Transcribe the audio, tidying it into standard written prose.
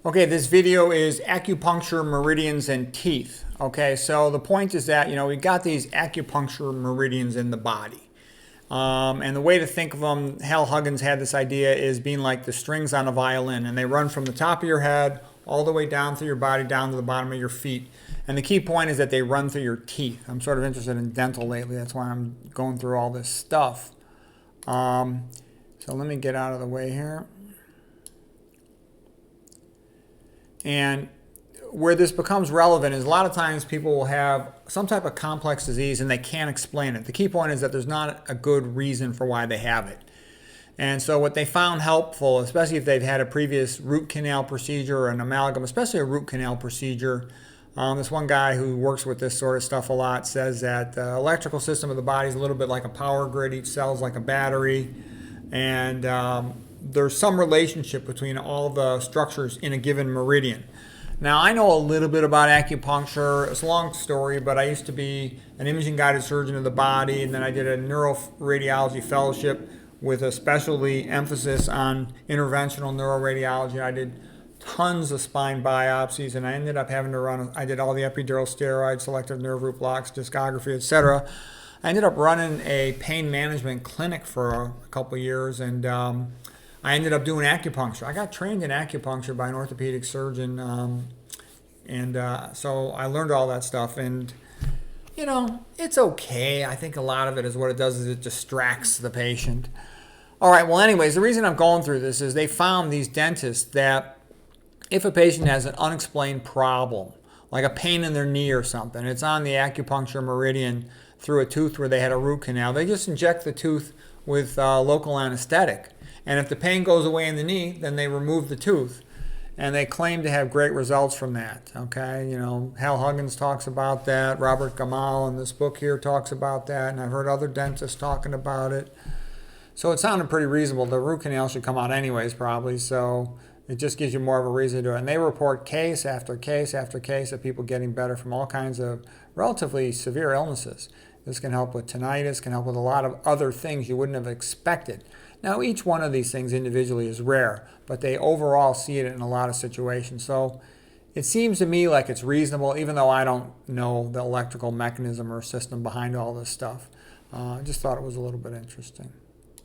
Okay, this video is acupuncture, meridians, and teeth. Okay, so the point is that, we got these acupuncture meridians in the body. And the way to think of them, Huggins had this idea, is being like the strings on a violin. And they run from the top of your head all the way down through your body, down to the bottom of your feet. And the key point is that they run through your teeth. I'm sort of interested in dental lately. That's why I'm going through all this stuff. So let me get out of the way here. And where this becomes relevant is a lot of times people will have some type of complex disease and they can't explain it. The key point is that there's not a good reason for why they have it. And so what they found helpful, especially if they've had a previous root canal procedure or an amalgam, especially a root canal procedure, this one guy who works with this sort of stuff a lot says that the electrical system of the body is a little bit like a power grid. Each cell is like a battery. And there's some relationship between all the structures in a given meridian. Now, I know a little bit about acupuncture. It's a long story, but I used to be an imaging-guided surgeon of the body, and then I did a neuroradiology fellowship with a specialty emphasis on interventional neuroradiology. I did tons of spine biopsies, and I ended up having to I did all the epidural steroids, selective nerve root blocks, discography, etc. I ended up running a pain management clinic for a couple years, and I ended up doing acupuncture. I got trained in acupuncture by an orthopedic surgeon, so I learned all that stuff. And, it's okay. I think a lot of it is what it does is it distracts the patient. All right, well, anyways, the reason I'm going through this is they found, these dentists, that if a patient has an unexplained problem, like a pain in their knee or something, it's on the acupuncture meridian through a tooth where they had a root canal, they just inject the tooth with local anesthetic. And if the pain goes away in the knee, then they remove the tooth. And they claim to have great results from that. Okay, Huggins talks about that. Robert Gammal in this book here talks about that. And I've heard other dentists talking about it. So it sounded pretty reasonable. The root canal should come out anyways, probably. So it just gives you more of a reason to do it. And they report case after case after case of people getting better from all kinds of relatively severe illnesses. This can help with tinnitus, can help with a lot of other things you wouldn't have expected. Now, each one of these things individually is rare, but they overall see it in a lot of situations. So it seems to me like it's reasonable, even though I don't know the electrical mechanism or system behind all this stuff. I just thought it was a little bit interesting.